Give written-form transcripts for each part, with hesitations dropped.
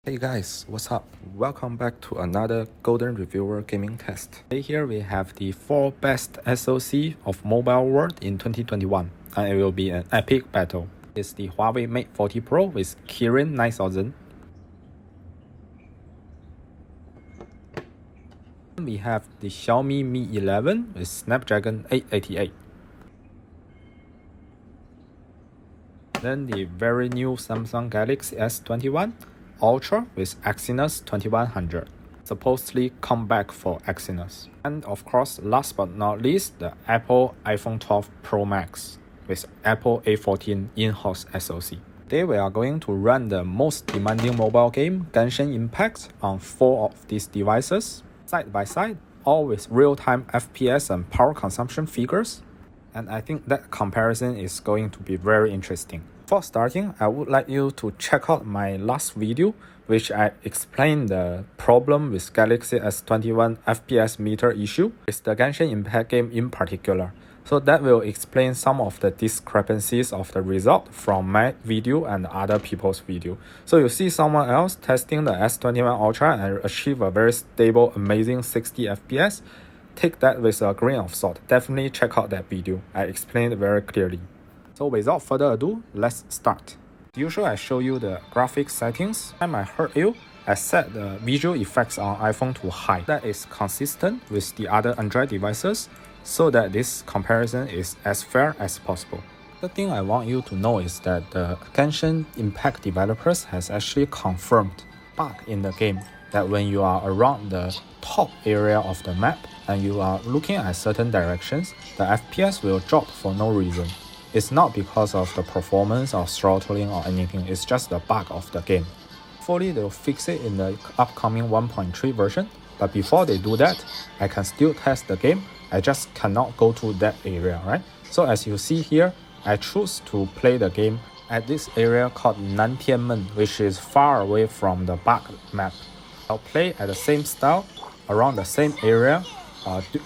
Hey guys, what's up? Welcome back to another Golden Reviewer gaming test. Today here we have the 4 best SoC of mobile world in 2021, and it will be an epic battle. It's the Huawei Mate 40 Pro with Kirin 9000. We have the Xiaomi Mi 11 with Snapdragon 888. Then the very new Samsung Galaxy S21 Ultra with Exynos 2100, supposedly comeback for Exynos. And of course, last but not least, the Apple iPhone 12 Pro Max with Apple A14 in-house SoC. Today we are going to run the most demanding mobile game, Genshin Impact, on 4 of these devices, side by side, all with real-time FPS and power consumption figures. And I think that comparison is going to be very interesting. Before starting, I would like you to check out my last video, which I explained the problem with Galaxy S21 FPS meter issue with the Genshin Impact game in particular. So that will explain some of the discrepancies of the result from my video and other people's video. So you see someone else testing the S21 Ultra and achieve a very stable, amazing 60 FPS. Take that with a grain of salt. Definitely check out that video. I explained it very clearly. So without further ado, let's start. As usual, I show you the graphics settings. Time I heard you, I set the visual effects on iPhone to high. That is consistent with the other Android devices, so that this comparison is as fair as possible. The thing I want you to know is that the Genshin Impact developers has actually confirmed bug in the game that when you are around the top area of the map and you are looking at certain directions, the FPS will drop for no reason. It's not because of the performance or throttling or anything, it's just the bug of the game. Hopefully they'll fix it in the upcoming 1.3 version, but before they do that, I can still test the game. I just cannot go to that area, right? So as you see here, I choose to play the game at this area called Nantianmen, which is far away from the bug map. I'll play at the same style, around the same area,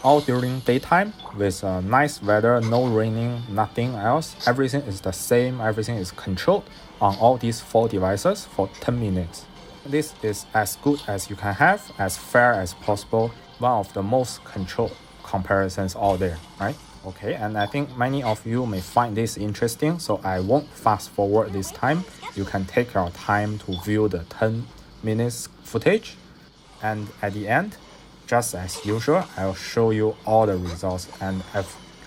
all during daytime with nice weather, no raining, nothing else. Everything is the same, everything is controlled on all these 4 devices for 10 minutes. This is as good as you can have, as fair as possible, one of the most controlled comparisons out there, right? Okay, and I think many of you may find this interesting, so I won't fast forward this time. You can take your time to view the 10 minutes footage, and at the end, just as usual, I'll show you all the results and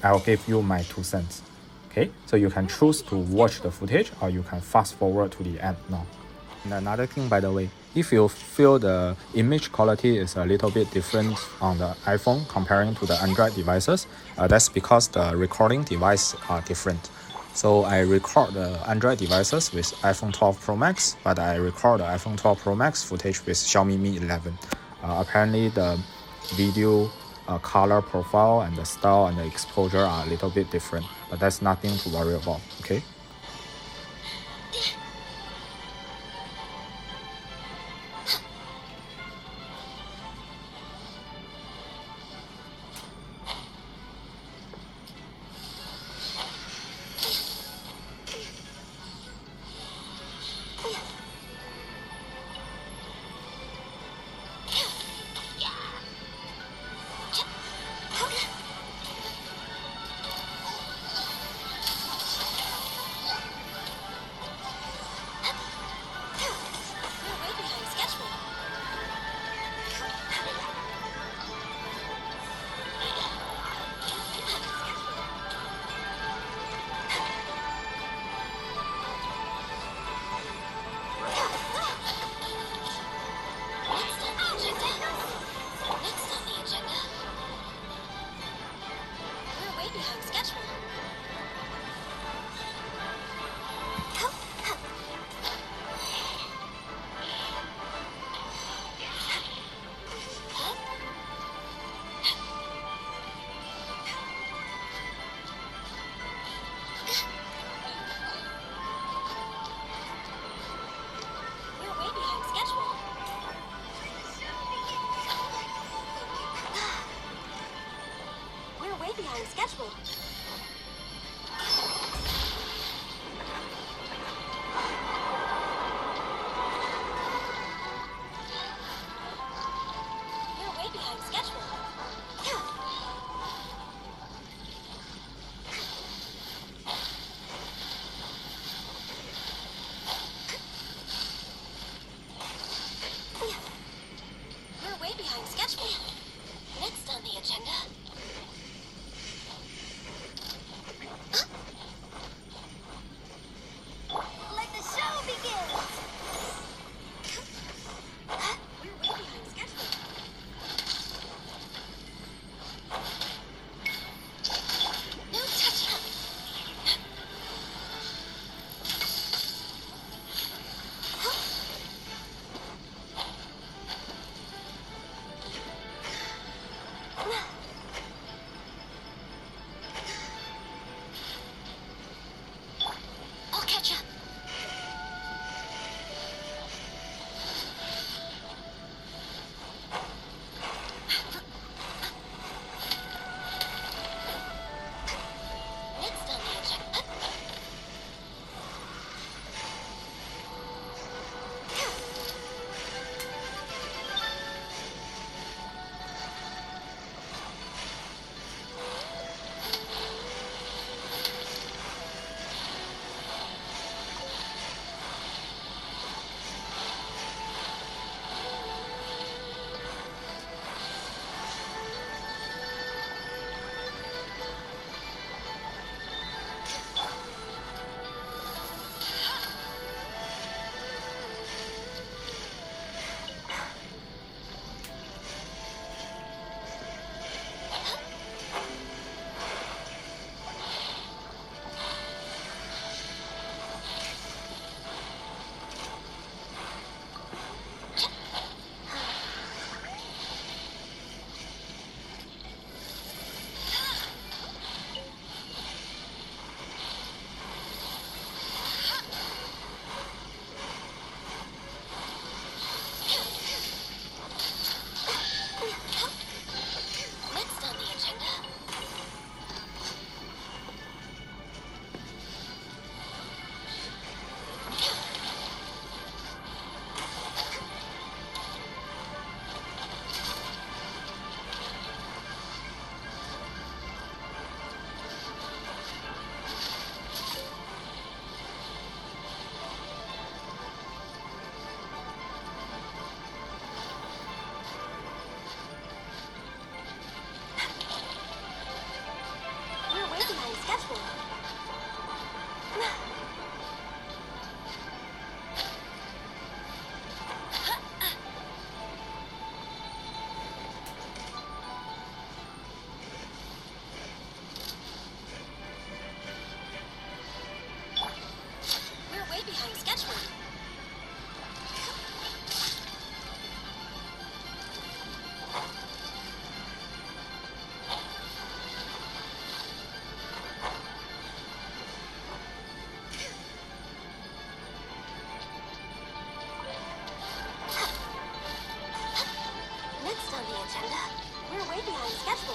I'll give you my 2 cents. Okay, so you can choose to watch the footage or you can fast forward to the end now. And another thing, by the way, if you feel the image quality is a little bit different on the iPhone comparing to the Android devices, that's because the recording device are different. So I record the Android devices with iPhone 12 Pro Max, but I record the iPhone 12 Pro Max footage with Xiaomi Mi 11. Apparently the video color profile and the style and the exposure are a little bit different, but that's nothing to worry about, okay? behind schedule. We're way behind schedule.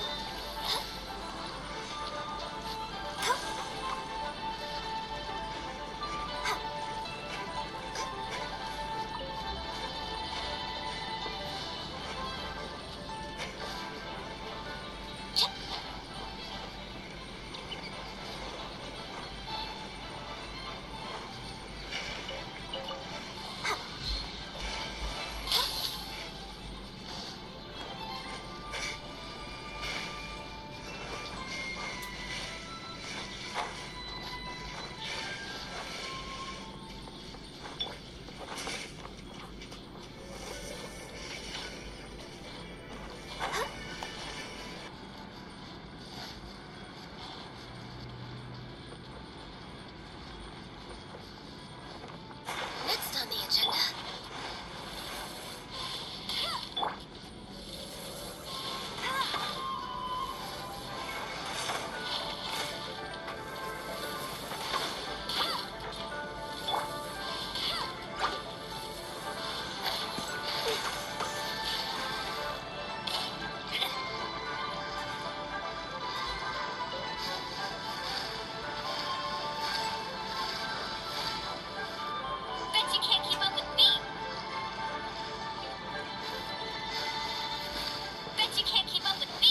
Next on the agenda. Bet you can't keep up with me. Bet you can't keep up with me.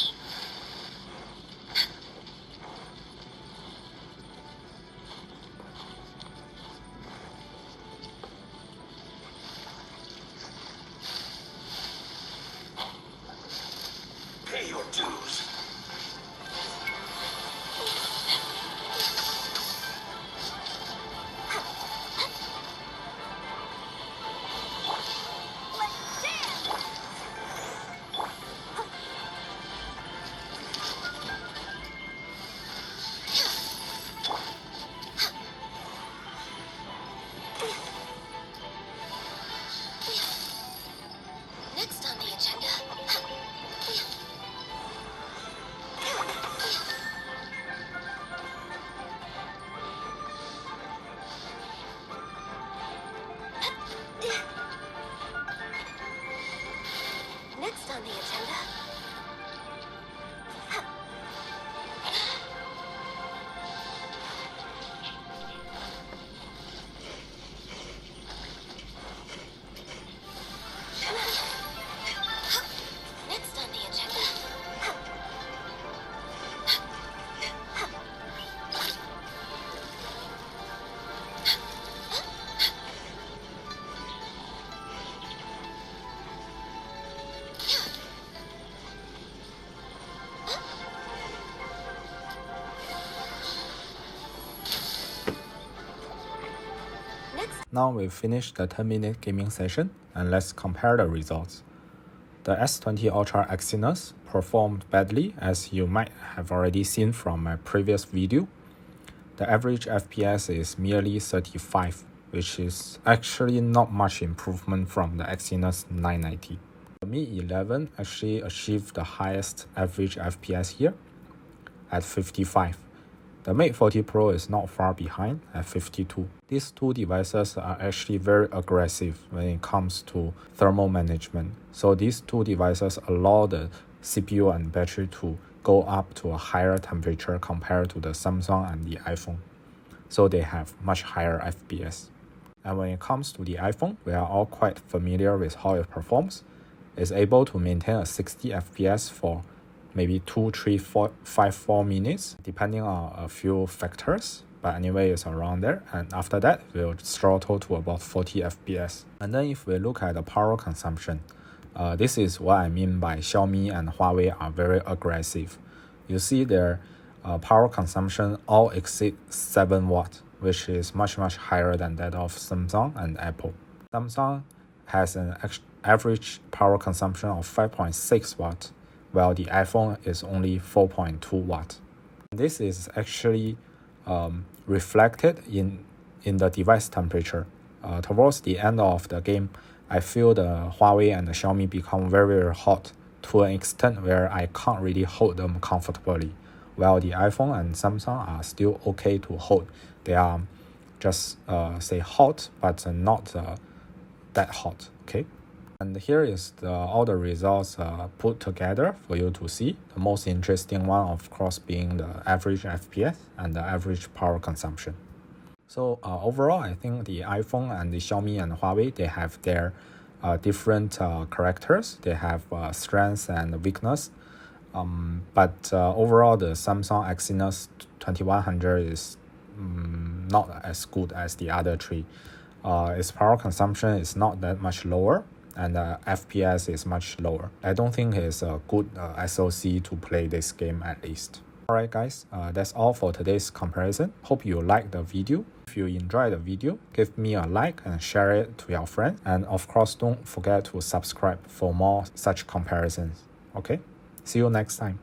Pay your dues. Let's dance. Next on the agenda. Next on the agenda. Next on the agenda. Now we've finished the 10-minute gaming session, and let's compare the results. The S20 Ultra Exynos performed badly, as you might have already seen from my previous video. The average FPS is merely 35, which is actually not much improvement from the Exynos 990. The Mi 11 actually achieved the highest average FPS here at 55. The Mate 40 Pro is not far behind at 52. These two devices are actually very aggressive when it comes to thermal management. So these two devices allow the CPU and battery to go up to a higher temperature compared to the Samsung and the iPhone. So they have much higher FPS. And when it comes to the iPhone, we are all quite familiar with how it performs. It's able to maintain a 60 FPS for maybe 2, 3, 4, 5, 4 minutes, depending on a few factors. But anyway, it's around there. And after that, we'll throttle to about 40 FPS. And then if we look at the power consumption, this is what I mean by Xiaomi and Huawei are very aggressive. You see their power consumption all exceed 7 watts, which is much higher than that of Samsung and Apple. Samsung has an average power consumption of 5.6 watts, while the iPhone is only 4.2 watts. This is actually reflected in the device temperature. Towards the end of the game, I feel the Huawei and the Xiaomi become very hot to an extent where I can't really hold them comfortably, while the iPhone and Samsung are still okay to hold. They are just say hot, but not that hot, okay? And here is all the results put together for you to see. The most interesting one, of course, being the average FPS and the average power consumption. So overall, I think the iPhone and the Xiaomi and Huawei, they have their different characters. They have strengths and weakness. But overall, the Samsung Exynos 2100 is not as good as the other three. Its power consumption is not that much lower, and FPS is much lower. I don't think it's a good SoC to play this game at least. Alright guys, that's all for today's comparison. Hope you liked the video. If you enjoyed the video, give me a like and share it to your friends. And of course, don't forget to subscribe for more such comparisons. Okay? See you next time.